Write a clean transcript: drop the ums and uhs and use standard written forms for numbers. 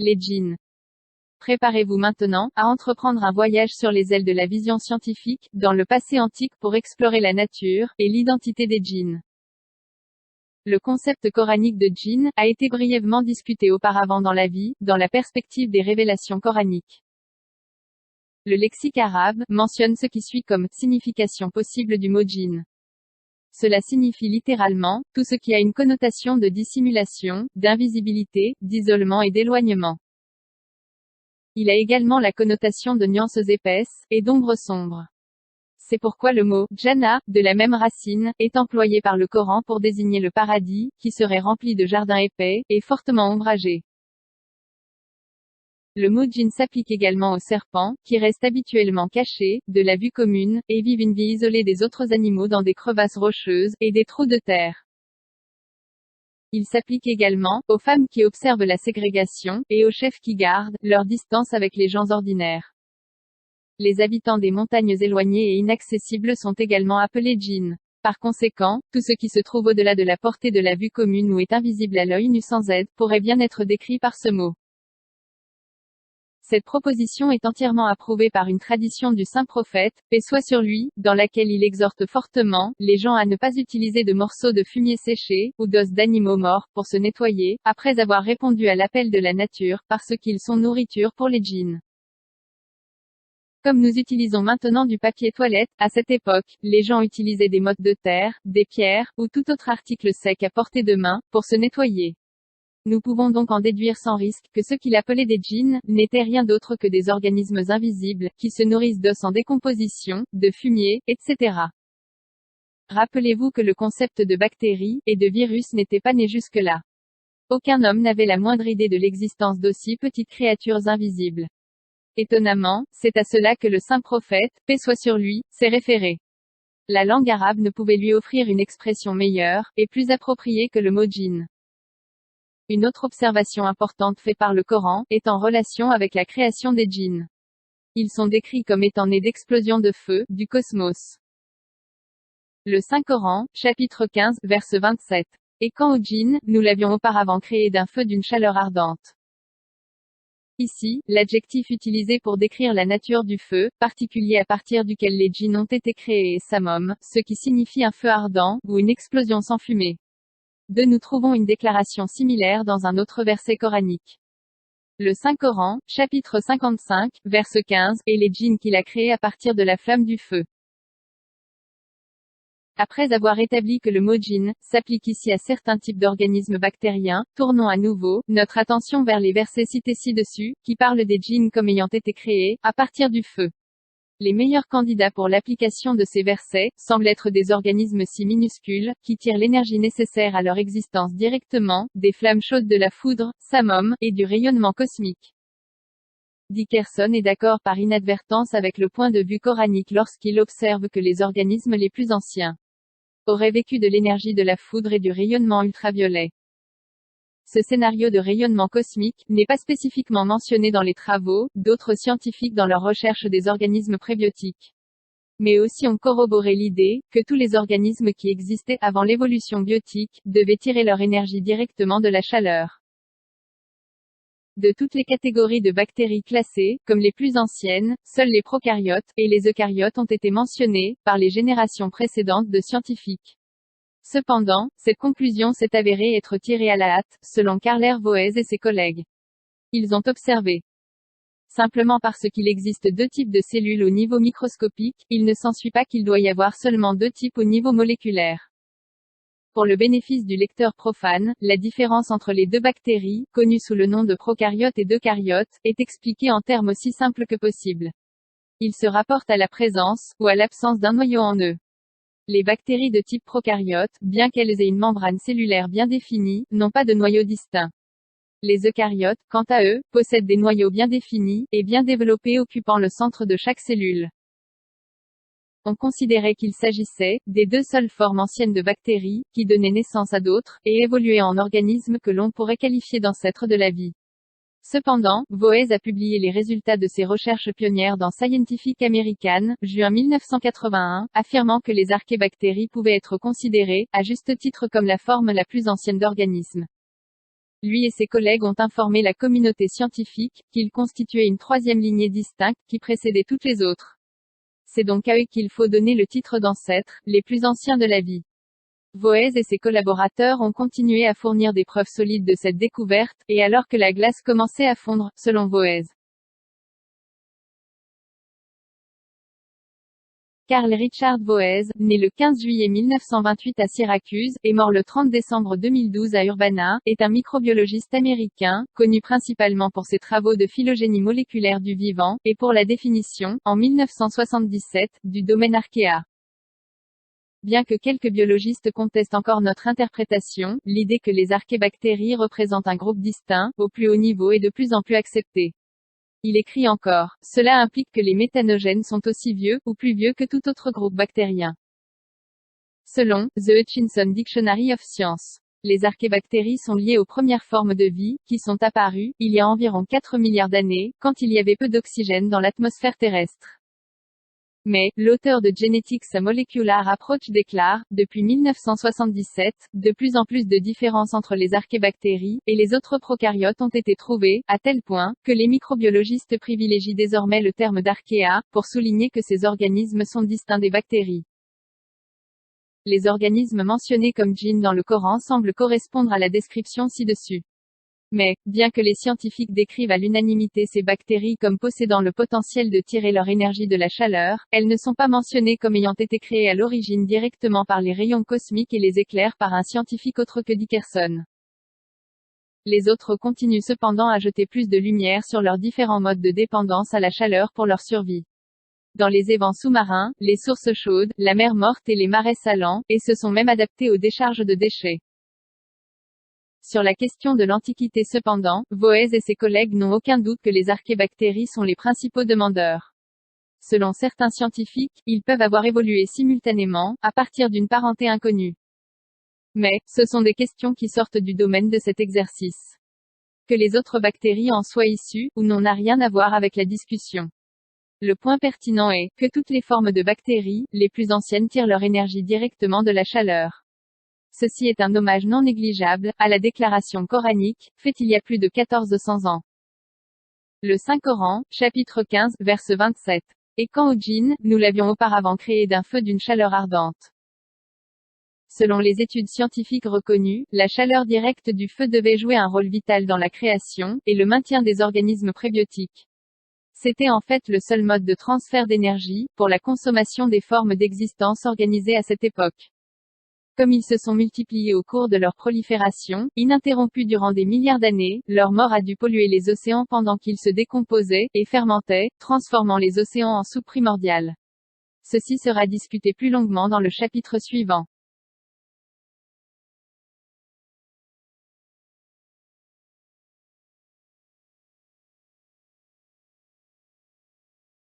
Les djinns. Préparez-vous maintenant à entreprendre un voyage sur les ailes de la vision scientifique, dans le passé antique pour explorer la nature et l'identité des djinns. Le concept coranique de djinn a été brièvement discuté auparavant dans la vie, dans la perspective des révélations coraniques. Le lexique arabe mentionne ce qui suit comme signification possible du mot djinn. Cela signifie littéralement tout ce qui a une connotation de dissimulation, d'invisibilité, d'isolement et d'éloignement. Il a également la connotation de nuances épaisses et d'ombres sombres. C'est pourquoi le mot Jannah, de la même racine, est employé par le Coran pour désigner le paradis, qui serait rempli de jardins épais et fortement ombragés. Le mot djinn s'applique également aux serpents, qui restent habituellement cachés de la vue commune, et vivent une vie isolée des autres animaux dans des crevasses rocheuses et des trous de terre. Il s'applique également aux femmes qui observent la ségrégation, et aux chefs qui gardent leur distance avec les gens ordinaires. Les habitants des montagnes éloignées et inaccessibles sont également appelés djinns. Par conséquent, tout ce qui se trouve au-delà de la portée de la vue commune ou est invisible à l'œil nu sans aide, pourrait bien être décrit par ce mot. Cette proposition est entièrement approuvée par une tradition du saint prophète, paix soit sur lui, dans laquelle il exhorte fortement les gens à ne pas utiliser de morceaux de fumier séché, ou d'os d'animaux morts, pour se nettoyer, après avoir répondu à l'appel de la nature, parce qu'ils sont nourriture pour les djinns. Comme nous utilisons maintenant du papier toilette, à cette époque, les gens utilisaient des mottes de terre, des pierres, ou tout autre article sec à portée de main, pour se nettoyer. Nous pouvons donc en déduire sans risque que ceux qu'il appelait des djinns n'étaient rien d'autre que des organismes invisibles, qui se nourrissent d'os en décomposition, de fumier, etc. Rappelez-vous que le concept de bactéries et de virus n'était pas né jusque-là. Aucun homme n'avait la moindre idée de l'existence d'aussi petites créatures invisibles. Étonnamment, c'est à cela que le saint prophète, paix soit sur lui, s'est référé. La langue arabe ne pouvait lui offrir une expression meilleure et plus appropriée que le mot djinn. Une autre observation importante faite par le Coran est en relation avec la création des djinns. Ils sont décrits comme étant nés d'explosions de feu, du cosmos. Le Saint-Coran, chapitre 15, verset 27. Et quant aux djinns, nous l'avions auparavant créé d'un feu d'une chaleur ardente. Ici, l'adjectif utilisé pour décrire la nature du feu, particulier à partir duquel les djinns ont été créés est samum, ce qui signifie un feu ardent, ou une explosion sans fumée. Nous trouvons une déclaration similaire dans un autre verset coranique. Le Saint-Coran, chapitre 55, verset 15, et les djinns qu'il a créés à partir de la flamme du feu. Après avoir établi que le mot djinn s'applique ici à certains types d'organismes bactériens, tournons à nouveau notre attention vers les versets cités ci-dessus, qui parlent des djinns comme ayant été créés à partir du feu. Les meilleurs candidats pour l'application de ces versets semblent être des organismes si minuscules, qui tirent l'énergie nécessaire à leur existence directement des flammes chaudes de la foudre, samum, et du rayonnement cosmique. Dickerson est d'accord par inadvertance avec le point de vue coranique lorsqu'il observe que les organismes les plus anciens auraient vécu de l'énergie de la foudre et du rayonnement ultraviolet. Ce scénario de rayonnement cosmique n'est pas spécifiquement mentionné dans les travaux d'autres scientifiques dans leur recherche des organismes prébiotiques. Mais aussi ont corroboré l'idée que tous les organismes qui existaient avant l'évolution biotique devaient tirer leur énergie directement de la chaleur. De toutes les catégories de bactéries classées comme les plus anciennes, seuls les prokaryotes et les eucaryotes ont été mentionnés par les générations précédentes de scientifiques. Cependant, cette conclusion s'est avérée être tirée à la hâte, selon Carler Voez et ses collègues. Ils ont observé. Simplement parce qu'il existe deux types de cellules au niveau microscopique, il ne s'ensuit pas qu'il doit y avoir seulement deux types au niveau moléculaire. Pour le bénéfice du lecteur profane, la différence entre les deux bactéries, connues sous le nom de prokaryotes et d'eucaryotes, est expliquée en termes aussi simples que possible. Il se rapporte à la présence, ou à l'absence d'un noyau en eux. Les bactéries de type prokaryote, bien qu'elles aient une membrane cellulaire bien définie, n'ont pas de noyau distinct. Les eucaryotes, quant à eux, possèdent des noyaux bien définis, et bien développés occupant le centre de chaque cellule. On considérait qu'il s'agissait des deux seules formes anciennes de bactéries, qui donnaient naissance à d'autres, et évoluaient en organismes que l'on pourrait qualifier d'ancêtres de la vie. Cependant, Voez a publié les résultats de ses recherches pionnières dans Scientific American, juin 1981, affirmant que les archébactéries pouvaient être considérées, à juste titre comme la forme la plus ancienne d'organismes. Lui et ses collègues ont informé la communauté scientifique qu'ils constituaient une troisième lignée distincte, qui précédait toutes les autres. C'est donc à eux qu'il faut donner le titre d'ancêtres, les plus anciens de la vie. Voez et ses collaborateurs ont continué à fournir des preuves solides de cette découverte, et alors que la glace commençait à fondre, selon Voez. Carl Richard Voez, né le 15 juillet 1928 à Syracuse, et mort le 30 décembre 2012 à Urbana, est un microbiologiste américain, connu principalement pour ses travaux de phylogénie moléculaire du vivant, et pour la définition, en 1977, du domaine Archaea. Bien que quelques biologistes contestent encore notre interprétation, l'idée que les archébactéries représentent un groupe distinct, au plus haut niveau est de plus en plus acceptée. Il écrit encore, cela implique que les méthanogènes sont aussi vieux, ou plus vieux que tout autre groupe bactérien. Selon The Hutchinson Dictionary of Science, les archébactéries sont liées aux premières formes de vie, qui sont apparues, il y a environ 4 milliards d'années, quand il y avait peu d'oxygène dans l'atmosphère terrestre. Mais, l'auteur de Genetics a Molecular Approach déclare, depuis 1977, de plus en plus de différences entre les archébactéries et les autres prokaryotes ont été trouvées, à tel point que les microbiologistes privilégient désormais le terme d'archéa, pour souligner que ces organismes sont distincts des bactéries. Les organismes mentionnés comme djinns dans le Coran semblent correspondre à la description ci-dessus. Mais, bien que les scientifiques décrivent à l'unanimité ces bactéries comme possédant le potentiel de tirer leur énergie de la chaleur, elles ne sont pas mentionnées comme ayant été créées à l'origine directement par les rayons cosmiques et les éclairs par un scientifique autre que Dickerson. Les autres continuent cependant à jeter plus de lumière sur leurs différents modes de dépendance à la chaleur pour leur survie. Dans les évents sous-marins, les sources chaudes, la mer morte et les marais salants, et se sont même adaptés aux décharges de déchets. Sur la question de l'Antiquité cependant, Voez et ses collègues n'ont aucun doute que les archébactéries sont les principaux demandeurs. Selon certains scientifiques, ils peuvent avoir évolué simultanément, à partir d'une parenté inconnue. Mais, ce sont des questions qui sortent du domaine de cet exercice. Que les autres bactéries en soient issues, ou non n'a rien à voir avec la discussion. Le point pertinent est, que toutes les formes de bactéries, les plus anciennes tirent leur énergie directement de la chaleur. Ceci est un hommage non négligeable, à la déclaration coranique, faite il y a plus de 1400 ans. Le Saint-Coran, chapitre 15, verset 27. Et quant au djinn, nous l'avions auparavant créé d'un feu d'une chaleur ardente. Selon les études scientifiques reconnues, la chaleur directe du feu devait jouer un rôle vital dans la création, et le maintien des organismes prébiotiques. C'était en fait le seul mode de transfert d'énergie, pour la consommation des formes d'existence organisées à cette époque. Comme ils se sont multipliés au cours de leur prolifération, ininterrompue durant des milliards d'années, leur mort a dû polluer les océans pendant qu'ils se décomposaient, et fermentaient, transformant les océans en soupe primordiale. Ceci sera discuté plus longuement dans le chapitre suivant.